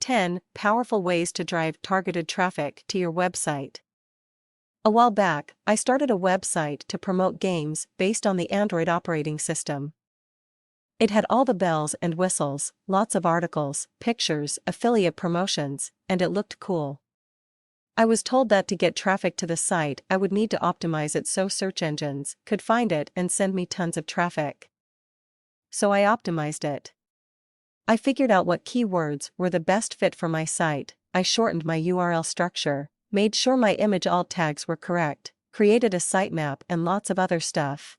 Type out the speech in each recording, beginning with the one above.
10 Powerful Ways to Drive Targeted Traffic to Your Website. A while back, I started a website to promote games based on the Android operating system. It had all the bells and whistles, lots of articles, pictures, affiliate promotions, and it looked cool. I was told that to get traffic to the site, I would need to optimize it so search engines could find it and send me tons of traffic. So I optimized it. I figured out what keywords were the best fit for my site, I shortened my URL structure, made sure my image alt tags were correct, created a sitemap and lots of other stuff.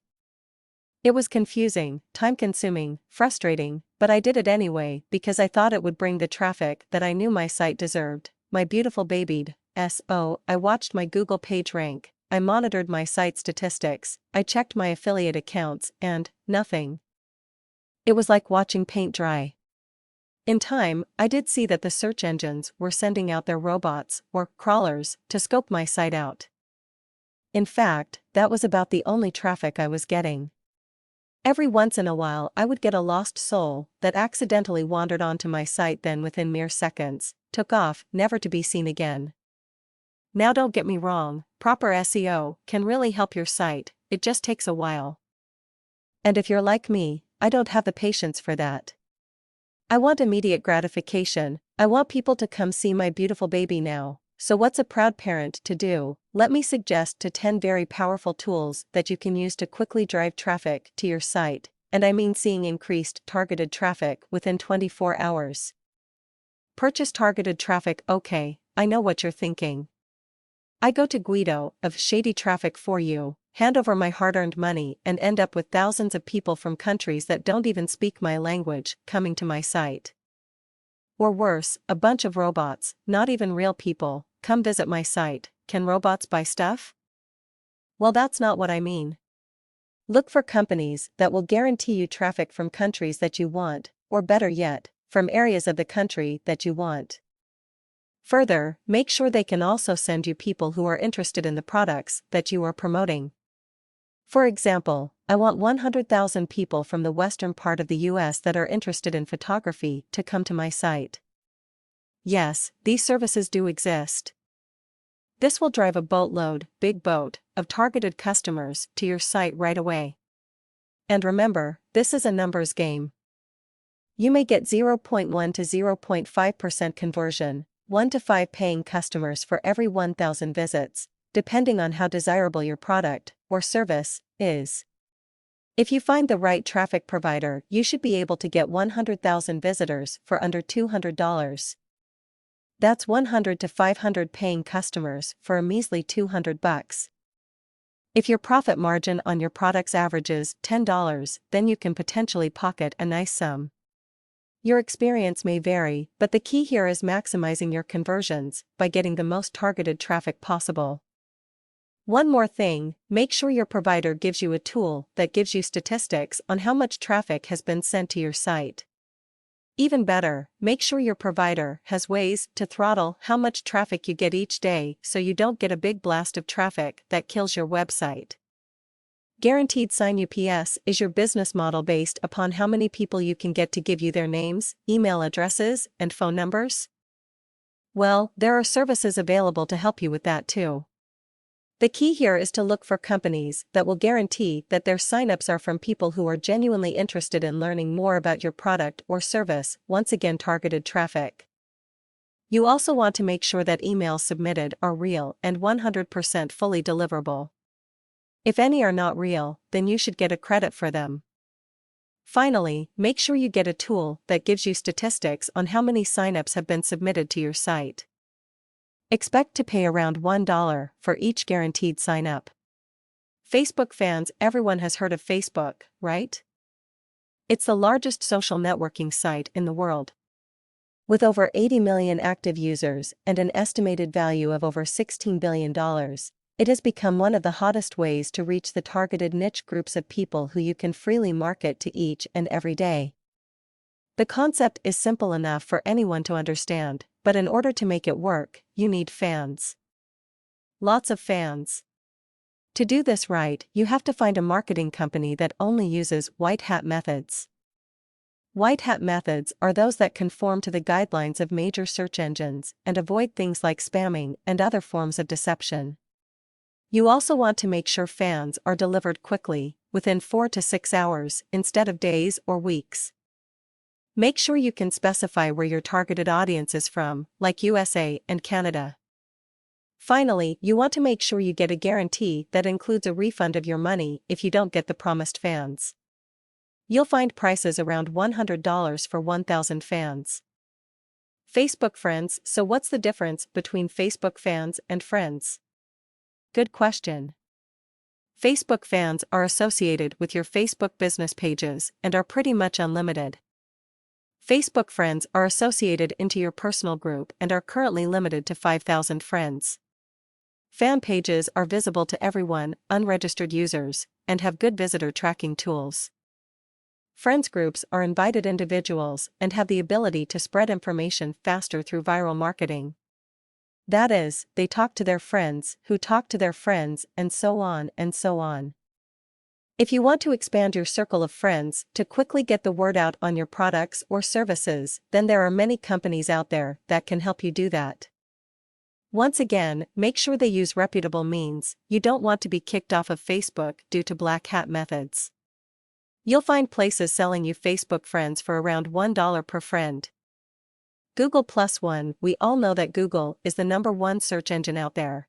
It was confusing, time-consuming, frustrating, but I did it anyway because I thought it would bring the traffic that I knew my site deserved. My beautiful babied SO, I watched my Google page rank, I monitored my site statistics, I checked my affiliate accounts, and nothing. It was like watching paint dry. In time, I did see that the search engines were sending out their robots, or crawlers, to scope my site out. In fact, that was about the only traffic I was getting. Every once in a while I would get a lost soul that accidentally wandered onto my site, then within mere seconds, took off, never to be seen again. Now don't get me wrong, proper SEO can really help your site, it just takes a while. And if you're like me, I don't have the patience for that. I want immediate gratification, I want people to come see my beautiful baby now. So what's a proud parent to do? Let me suggest 10 very powerful tools that you can use to quickly drive traffic to your site, and I mean seeing increased targeted traffic within 24 hours. Purchase targeted traffic. Okay, I know what you're thinking. I go to Guido of Shady Traffic for you, hand over my hard-earned money and end up with thousands of people from countries that don't even speak my language coming to my site. Or worse, a bunch of robots, not even real people, come visit my site. Can robots buy stuff? Well, that's not what I mean. Look for companies that will guarantee you traffic from countries that you want, or better yet, from areas of the country that you want. Further, make sure they can also send you people who are interested in the products that you are promoting. For example, I want 100,000 people from the western part of the US that are interested in photography to come to my site. Yes, these services do exist. This will drive a boatload, big boat, of targeted customers to your site right away. And remember, this is a numbers game. You may get 0.1 to 0.5% conversion, 1 to 5 paying customers for every 1,000 visits, depending on how desirable your product or service is. If you find the right traffic provider, you should be able to get 100,000 visitors for under $200. That's 100 to 500 paying customers for a measly $200. If your profit margin on your products averages $10, then you can potentially pocket a nice sum. Your experience may vary, but the key here is maximizing your conversions by getting the most targeted traffic possible. One more thing, make sure your provider gives you a tool that gives you statistics on how much traffic has been sent to your site. Even better, make sure your provider has ways to throttle how much traffic you get each day so you don't get a big blast of traffic that kills your website. Guaranteed Sign UPS is your business model based upon how many people you can get to give you their names, email addresses, and phone numbers? Well, there are services available to help you with that too. The key here is to look for companies that will guarantee that their signups are from people who are genuinely interested in learning more about your product or service, once again targeted traffic. You also want to make sure that emails submitted are real and 100% fully deliverable. If any are not real, then you should get a credit for them. Finally, make sure you get a tool that gives you statistics on how many signups have been submitted to your site. Expect to pay around $1 for each guaranteed sign up. Facebook fans, everyone has heard of Facebook, right? It's the largest social networking site in the world. With over 80 million active users and an estimated value of over $16 billion, it has become one of the hottest ways to reach the targeted niche groups of people who you can freely market to each and every day. The concept is simple enough for anyone to understand, but in order to make it work, you need fans. Lots of fans. To do this right, you have to find a marketing company that only uses white hat methods. White hat methods are those that conform to the guidelines of major search engines and avoid things like spamming and other forms of deception. You also want to make sure fans are delivered quickly, within 4 to 6 hours, instead of days or weeks. Make sure you can specify where your targeted audience is from, like USA and Canada. Finally, you want to make sure you get a guarantee that includes a refund of your money if you don't get the promised fans. You'll find prices around $100 for 1,000 fans. Facebook friends. So what's the difference between Facebook fans and friends? Good question. Facebook fans are associated with your Facebook business pages and are pretty much unlimited. Facebook friends are associated into your personal group and are currently limited to 5,000 friends. Fan pages are visible to everyone, unregistered users, and have good visitor tracking tools. Friends groups are invited individuals and have the ability to spread information faster through viral marketing. That is, they talk to their friends, who talk to their friends, and so on and so on. If you want to expand your circle of friends to quickly get the word out on your products or services, then there are many companies out there that can help you do that. Once again, make sure they use reputable means. You don't want to be kicked off of Facebook due to black hat methods. You'll find places selling you Facebook friends for around $1 per friend. Google +1. We all know that Google is the #1 search engine out there.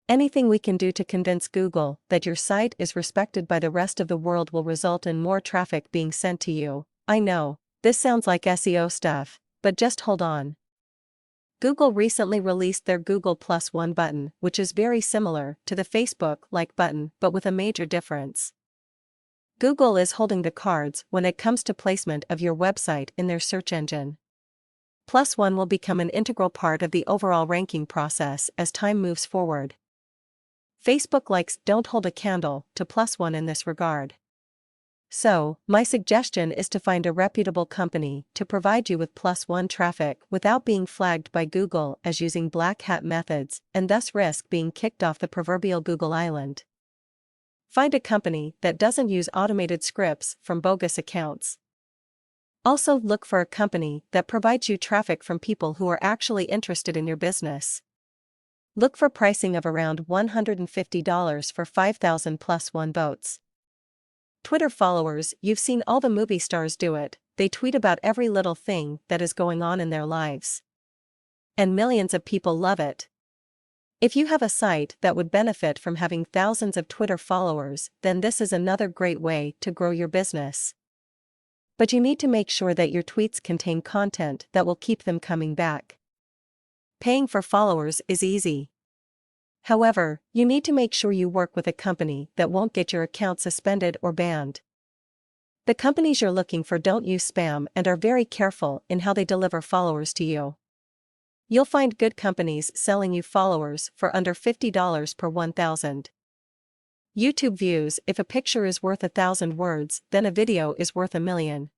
Anything we can do to convince Google that your site is respected by the rest of the world will result in more traffic being sent to you. I know, this sounds like SEO stuff, but just hold on. Google recently released their Google +1 button, which is very similar to the Facebook-like button, but with a major difference. Google is holding the cards when it comes to placement of your website in their search engine. +1 will become an integral part of the overall ranking process as time moves forward. Facebook likes don't hold a candle to +1 in this regard. So, my suggestion is to find a reputable company to provide you with +1 traffic without being flagged by Google as using black hat methods and thus risk being kicked off the proverbial Google Island. Find a company that doesn't use automated scripts from bogus accounts. Also, look for a company that provides you traffic from people who are actually interested in your business. Look for pricing of around $150 for 5,000 +1 votes. Twitter followers. You've seen all the movie stars do it. They tweet about every little thing that is going on in their lives. And millions of people love it. If you have a site that would benefit from having thousands of Twitter followers, then this is another great way to grow your business. But you need to make sure that your tweets contain content that will keep them coming back. Paying for followers is easy. However, you need to make sure you work with a company that won't get your account suspended or banned. The companies you're looking for don't use spam and are very careful in how they deliver followers to you. You'll find good companies selling you followers for under $50 per 1,000. YouTube views. If a picture is worth 1,000 words, then a video is worth 1,000,000.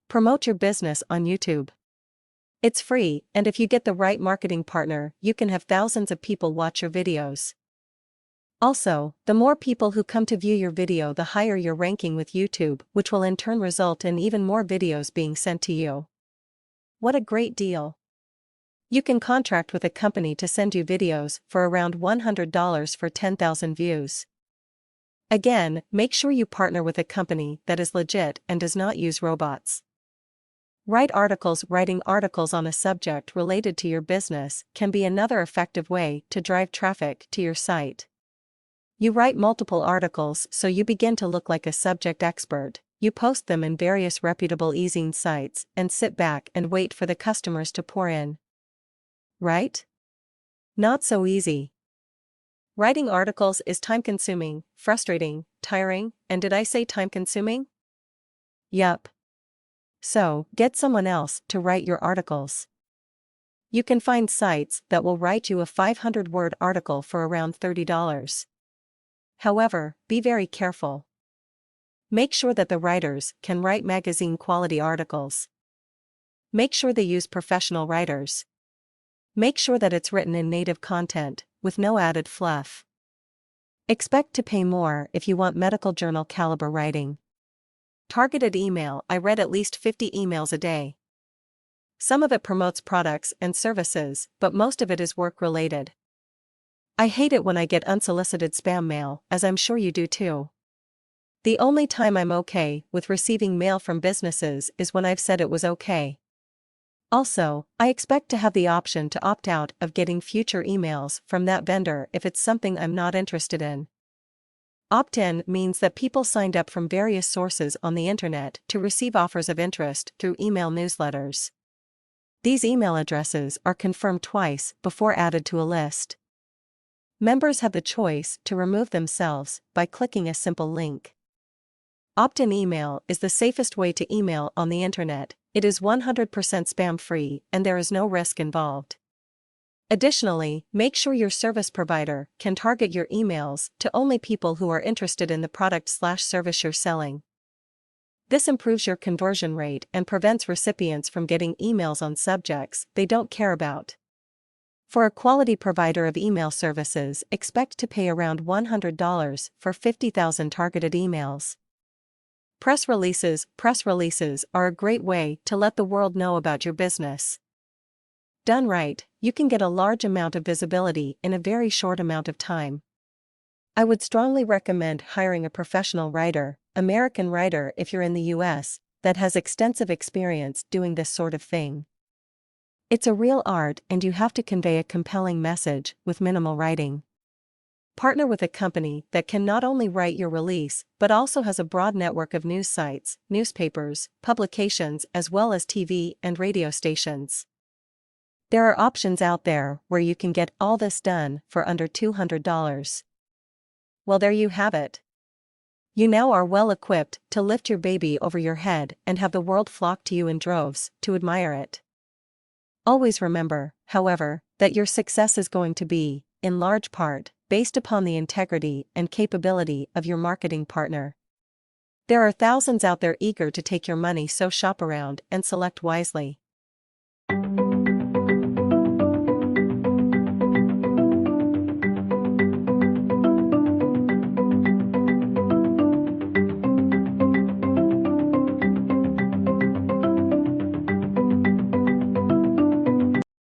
Promote your business on YouTube. It's free, and if you get the right marketing partner, you can have thousands of people watch your videos. Also, the more people who come to view your video, the higher your ranking with YouTube, which will in turn result in even more videos being sent to you. What a great deal! You can contract with a company to send you videos for around $100 for 10,000 views. Again, make sure you partner with a company that is legit and does not use robots. Write articles. Writing articles on a subject related to your business can be another effective way to drive traffic to your site. You write multiple articles so you begin to look like a subject expert. You post them in various reputable e-zine sites and sit back and wait for the customers to pour in. Right? Not so easy. Writing articles is time-consuming, frustrating, tiring, and did I say time-consuming? Yup. So, get someone else to write your articles. You can find sites that will write you a 500-word article for around $30. However, be very careful. Make sure that the writers can write magazine-quality articles. Make sure they use professional writers. Make sure that it's written in native content, with no added fluff. Expect to pay more if you want medical journal caliber writing. Targeted email. I read at least 50 emails a day. Some of it promotes products and services, but most of it is work-related. I hate it when I get unsolicited spam mail, as I'm sure you do too. The only time I'm okay with receiving mail from businesses is when I've said it was okay. Also, I expect to have the option to opt out of getting future emails from that vendor if it's something I'm not interested in. Opt-in means that people signed up from various sources on the internet to receive offers of interest through email newsletters. These email addresses are confirmed twice before added to a list. Members have the choice to remove themselves by clicking a simple link. Opt-in email is the safest way to email on the internet. It is 100% spam-free and there is no risk involved. Additionally, make sure your service provider can target your emails to only people who are interested in the product/service you're selling. This improves your conversion rate and prevents recipients from getting emails on subjects they don't care about. For a quality provider of email services, expect to pay around $100 for 50,000 targeted emails. Press releases. Press releases are a great way to let the world know about your business. Done right, you can get a large amount of visibility in a very short amount of time. I would strongly recommend hiring a professional writer, American writer if you're in the US, that has extensive experience doing this sort of thing. It's a real art and you have to convey a compelling message with minimal writing. Partner with a company that can not only write your release but also has a broad network of news sites, newspapers, publications as well as TV and radio stations. There are options out there where you can get all this done for under $200. Well, there you have it. You now are well equipped to lift your baby over your head and have the world flock to you in droves to admire it. Always remember, however, that your success is going to be, in large part, based upon the integrity and capability of your marketing partner. There are thousands out there eager to take your money, so shop around and select wisely.